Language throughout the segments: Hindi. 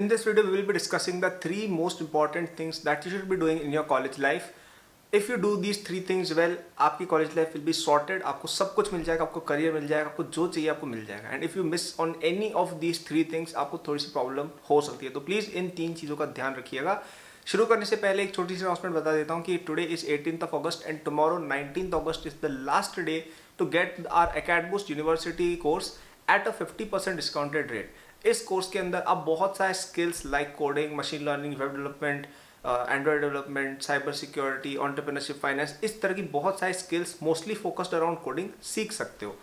In this video, we will be discussing the three most important things that you should be doing in your college life. If you do these three things well, आपकी college life will be sorted. आपको सब कुछ मिल जाएगा, आपको career मिल जाएगा, आपको जो चाहिए आपको मिल जाएगा. And if you miss on any of these three things, आपको थोड़ी सी प्रॉब्लम हो सकती है. तो प्लीज़ इन तीन चीज़ों का ध्यान रखिएगा. शुरू करने से पहले एक छोटी सी अनाउंसमेंट बता देता हूँ कि today is 18th of August and tomorrow 19th August is the last day to get our AcadBoost University course at a 50% discounted rate. इस कोर्स के अंदर आप बहुत सारे skills like coding, machine learning, web development, Android development, cyber security, entrepreneurship, finance, इस तरह की बहुत सारी skills mostly focused around coding सीख सकते हो.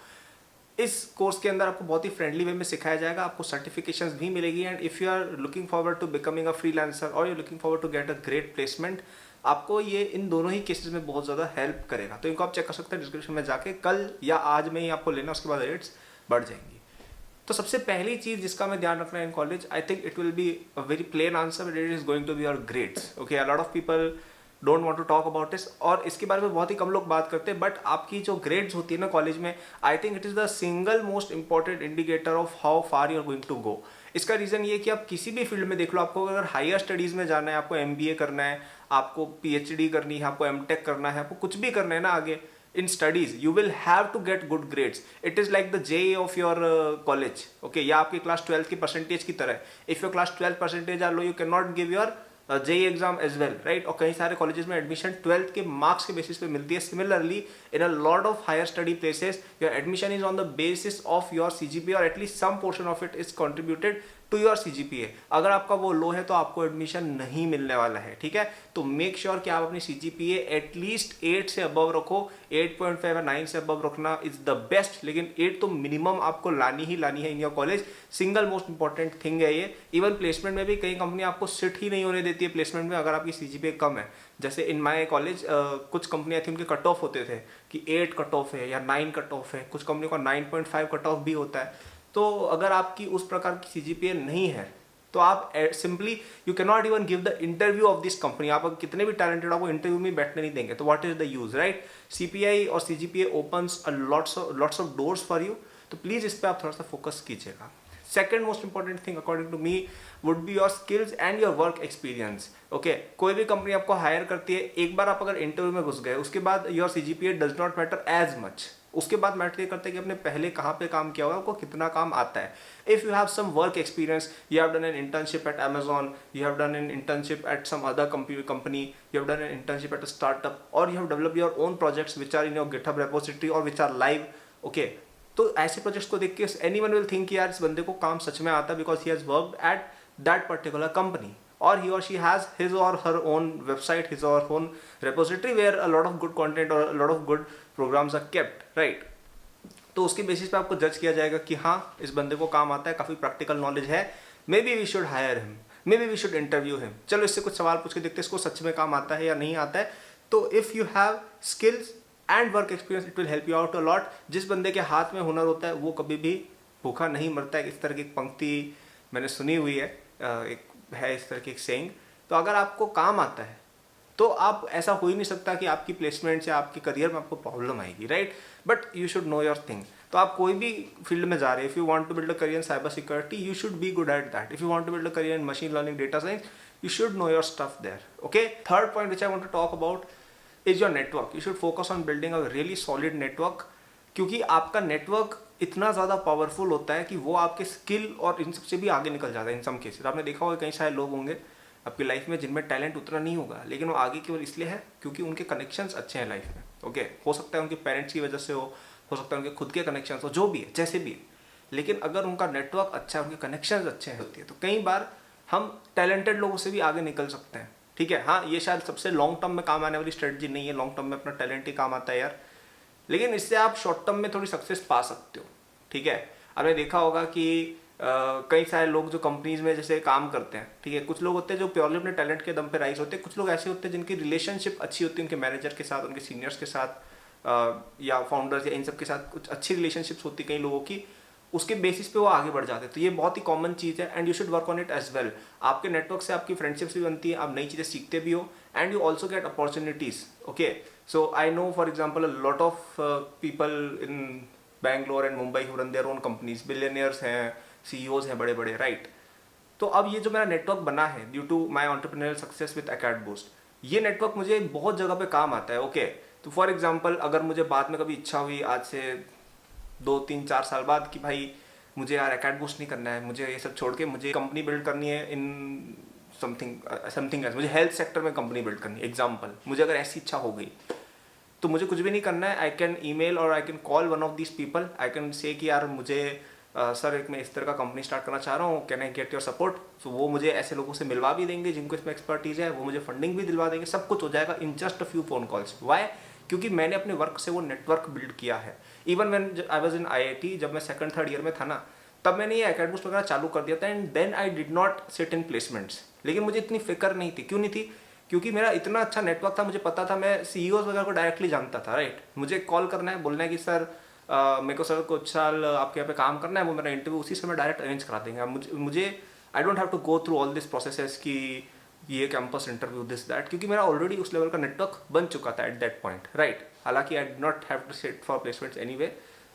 इस कोर्स के अंदर आपको बहुत ही फ्रेंडली वे में सिखाया जाएगा. आपको सर्टिफिकेशंस भी मिलेगी. And if you are looking forward to becoming a freelancer और you looking forward to get a great placement, आपको ये इन दोनों ही केसेस में बहुत ज़्यादा हेल्प करेगा. तो इनको आप चेक कर सकते हैं डिस्क्रिप्शन में जाके. कल या आज में ही आपको लेना, उसके बाद रेट्स बढ़ जाएंगी. तो सबसे पहली चीज जिसका मैं ध्यान रखना है in college, I think it will be a very plain answer, but it is going to be your grades. Okay, a lot of people don't want to talk about this, और इसके बारे में बहुत ही कम लोग बात करते हैं. बट आपकी जो ग्रेड्स होती है ना कॉलेज में, I think it is the single most important indicator of how far you are going to go. इसका रीजन ये कि आप किसी भी फील्ड में देख लो, आपको अगर हायर स्टडीज में जाना है, आपको MBA करना है, आपको PhD करनी है, आपको MTech करना है, आपको कुछ भी करना है ना आगे in studies, you will have to get good grades. It is like the JEE of your college. Okay, या आपकी क्लास 12 की परसेंटेज की तरह. If your class 12 percentage are low, you cannot give your JEE exam as well, right? और कई सारे कॉलेजेस में एडमिशन 12th के मार्क्स के बेसिस पे मिलती है. Similarly, in a lot of higher study places, your admission is on the basis of your CGPA, or at least some portion of it is contributed to your CGPA. अगर आपका वो लो है तो आपको एडमिशन नहीं मिलने वाला है. ठीक है, तो मेक श्योर कि आप अपनी CGPA एटलीस्ट 8 से अबव रखो. 8.5 या 9 से अबव रखना इज द बेस्ट, लेकिन 8 तो मिनिमम आपको लानी ही लानी है in your college. Single most important thing है ये. इवन प्लेसमेंट में भी कई कंपनी आपको सिट ही नहीं होने देती है प्लेसमेंट में अगर आपकी CGPA कम है. जैसे इन माई कॉलेज कुछ कंपनियां थी, उनके कट ऑफ होते थे कि 8 कट ऑफ है या 9 कट ऑफ है. कुछ कंपनी का 9.5 कट ऑफ भी होता है. तो अगर आपकी उस प्रकार की CGPA नहीं है तो आप simply you can not even give the interview of this company. आप कितने भी टैलेंटेड आपको इंटरव्यू में बैठने नहीं देंगे. तो what is the use, right? CPI और CGPA opens a lots of doors for you. तो प्लीज इस पर आप थोड़ा सा फोकस कीजिएगा. Second most important thing according to me would be your skills and your work experience. Okay, कोई भी कंपनी आपको हायर करती है, एक बार आप अगर इंटरव्यू में घुस गए, उसके बाद your CGPA does not matter as much. उसके बाद मैटर ये करते हैं कि आपने पहले कहाँ पे काम किया हुआ है, आपको कितना काम आता है. If you have some work experience, you have done an internship at Amazon, you have done an internship at some other company, you have done an internship at a startup, or you have developed your own projects which are in your GitHub repository or which are live. Okay, तो ऐसे प्रोजेक्ट्स को देख के anyone will think कि यार इस बंदे को काम सच में आता है because he has worked at that particular company, or he or she has his or her own website, his or her own repository where a lot of good content or a lot of good programs are kept, right? तो उसके बेसिस पे आपको जज किया जाएगा कि हाँ इस बंदे को काम आता है, काफ़ी प्रैक्टिकल नॉलेज है, maybe we should hire him, maybe we should interview him. चलो इससे कुछ सवाल पूछ के देखते हैं इसको सच में काम आता है या नहीं आता है. तो if you have skills and work experience it will help you out a lot. जिस बंदे के हाथ में हुनर होता है वो कभी भी भूखा नहीं मरता है. इस तरह की एक पंक्ति मैंने सुनी हुई है, एक है इस तरह की एक सेइंग. तो अगर आपको काम आता है तो आप ऐसा हो ही नहीं सकता कि आपकी प्लेसमेंट या आपके करियर में आपको प्रॉब्लम आएगी, right? But you should know your thing. तो आप कोई भी फील्ड में जा रहे हैं, if you want to build a career in cyber security, you should be good at that. If you want to build a career in machine learning, data science, you should know your stuff there. Okay, third point which I want to talk about is your network. You should focus on building a really solid network, क्योंकि आपका नेटवर्क इतना ज़्यादा पावरफुल होता है कि वो आपके स्किल और इन सबसे भी आगे निकल जाता है. इन सम केसेस आपने देखा होगा कई सारे लोग होंगे आपकी लाइफ में जिनमें टैलेंट उतना नहीं होगा, लेकिन वो आगे केवल इसलिए है क्योंकि उनके कनेक्शंस अच्छे हैं लाइफ में. ओके, हो सकता है उनके पेरेंट्स की वजह से हो सकता है उनके खुद के कनेक्शंस हो, जो भी है, जैसे भी है. लेकिन अगर उनका नेटवर्क अच्छा है, उनके कनेक्शंस अच्छे होते हैं, तो कई बार हम टैलेंटेड लोगों से भी आगे निकल सकते हैं. ठीक है, हाँ ये शायद सबसे लॉन्ग टर्म में काम आने वाली स्ट्रेटजी नहीं है. लॉन्ग टर्म में अपना टैलेंट ही काम आता है यार, लेकिन इससे आप शॉर्ट टर्म में थोड़ी सक्सेस पा सकते हो. ठीक है, आपने देखा होगा कि कई सारे लोग जो कंपनीज में जैसे काम करते हैं, ठीक है, कुछ लोग होते हैं जो प्योरली अपने टैलेंट के दम पे राइज होते हैं. कुछ लोग ऐसे होते हैं जिनकी रिलेशनशिप अच्छी होती है उनके मैनेजर के साथ, उनके सीनियर्स के साथ, या फाउंडर्स या इन सब के साथ कुछ अच्छी रिलेशनशिप्स होती है कई लोगों की. उसके बेसिस पे वो आगे बढ़ जाते हैं. तो ये बहुत ही कॉमन चीज़ है and you should work on it as well. आपके नेटवर्क से आपकी फ्रेंडशिप्स भी बनती है, आप नई चीज़ें सीखते भी हो, and you also get opportunities. Okay, so I know for example a lot of people in Bangalore and Mumbai who run their own companies, billionaires हैं, CEOs हैं बड़े बड़े, राइट? तो अब ये जो मेरा नेटवर्क बना है due to my entrepreneurial success with Acadboost, ये नेटवर्क मुझे बहुत जगह पे काम आता है। ओके, तो फॉर एग्जांपल अगर मुझे बाद में कभी इच्छा हुई आज से 2 3 4 साल बाद कि भाई मुझे यार एकेडबूस्ट नहीं करना है, मुझे ये सब छोड़ के मुझे कंपनी बिल्ड करनी है इन समथिंग एल्स, मुझे हेल्थ सेक्टर में कंपनी बिल्ड करनी है एग्जाम्पल, मुझे अगर ऐसी इच्छा हो गई तो मुझे कुछ भी नहीं करना है। आई कैन ईमेल और I can call one of this people, I can say कि यार मुझे सर एक मैं इस तरह का कंपनी स्टार्ट करना चाह रहा हूँ, can I get your support. तो वो मुझे ऐसे लोगों से मिलवा भी देंगे जिनको इसमें एक्सपर्टीज है, वो मुझे फंडिंग भी दिलवा देंगे, सब कुछ हो जाएगा in just a few phone calls. Why? क्योंकि मैंने अपने वर्क से वो नेटवर्क बिल्ड किया है। Even when I was in IIT, जब मैं 2nd 3rd ईयर में था ना, तब मैंने ये एकेडबूस्ट वगैरह चालू कर दिया था and then I did not sit in placements. लेकिन मुझे इतनी फिक्र नहीं थी। क्यों नहीं थी? क्योंकि मेरा इतना अच्छा नेटवर्क था, मुझे पता था, मैं CEOs वगैरह को डायरेक्टली जानता था। राइट, मुझे कॉल करना है, बोलना है कि सर मेरे को सर कुछ साल आपके यहाँ पे काम करना है, वो मेरा इंटरव्यू उसी समय डायरेक्ट अरेंज करा देंगे। मुझे I don't have to go through all this processes कि ये कैंपस इंटरव्यू दिस दैट, क्योंकि मेरा ऑलरेडी उस लेवल का नेटवर्क बन चुका था एट दैट पॉइंट। राइट, हालांकि I did not have to sit for placements anyway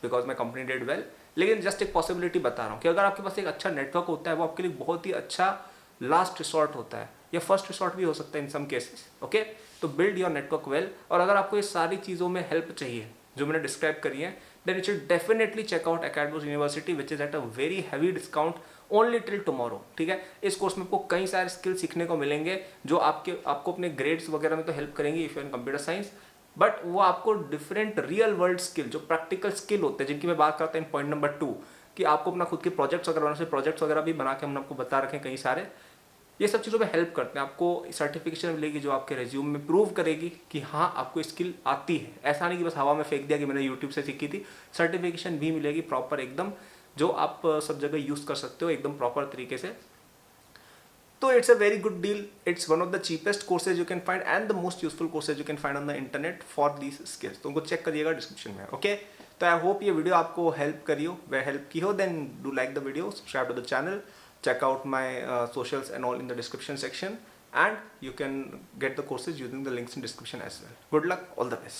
because my company did well, लेकिन जस्ट एक पॉसिबिलिटी बता रहा हूँ कि अगर आपके पास एक अच्छा नेटवर्क होता है वो आपके लिए बहुत ही अच्छा लास्ट रिसॉर्ट होता है या फर्स्ट रिसॉर्ट भी हो सकता है इन सम केसेस। ओके, तो बिल्ड योर नेटवर्क वेल। और अगर आपको ये सारी चीज़ों में हेल्प चाहिए जो मैंने डिस्क्राइब करी है, then you should definitely check out Acadboost University which is at a very heavy discount only till tomorrow. ठीक है, इस कोर्स में आपको कई सारे स्किल सीखने को मिलेंगे जो आपको अपने ग्रेड्स वगैरह में तो हेल्प करेंगे if you in computer science, but वो आपको डिफरेंट रियल वर्ल्ड स्किल जो प्रैक्टिकल स्किल होते हैं जिनकी मैं बात करता हूँ पॉइंट नंबर 2 कि आपको अपना खुद के प्रोजेक्ट्स वगैरह बनाने से, प्रोजेक्ट्स वगैरह भी बना के हमने आपको बता रखे हैं कई सारे, ये सब चीज़ों में हेल्प करते हैं। आपको सर्टिफिकेशन मिलेगी जो आपके रेज्यूम में प्रूव करेगी कि हाँ आपको स्किल आती है। ऐसा नहीं कि बस हवा में फेंक दिया कि मैंने यूट्यूब से सीखी थी। सर्टिफिकेशन भी मिलेगी प्रॉपर एकदम, जो आप सब जगह यूज़ कर सकते हो एकदम प्रॉपर तरीके से। तो it's a very good deal. It's one of the cheapest courses you can find and the most useful courses you can find on the internet for these skills. तो उनको चेक करिएगा डिस्क्रिप्शन में। ओके, तो आई होप ये वीडियो आपको हेल्प करी हो, वह हेल्प की हो, then do like the video, subscribe to the channel, check out my socials and all in the description section, and you can get the courses using the links in description as well. Good luck, all the best.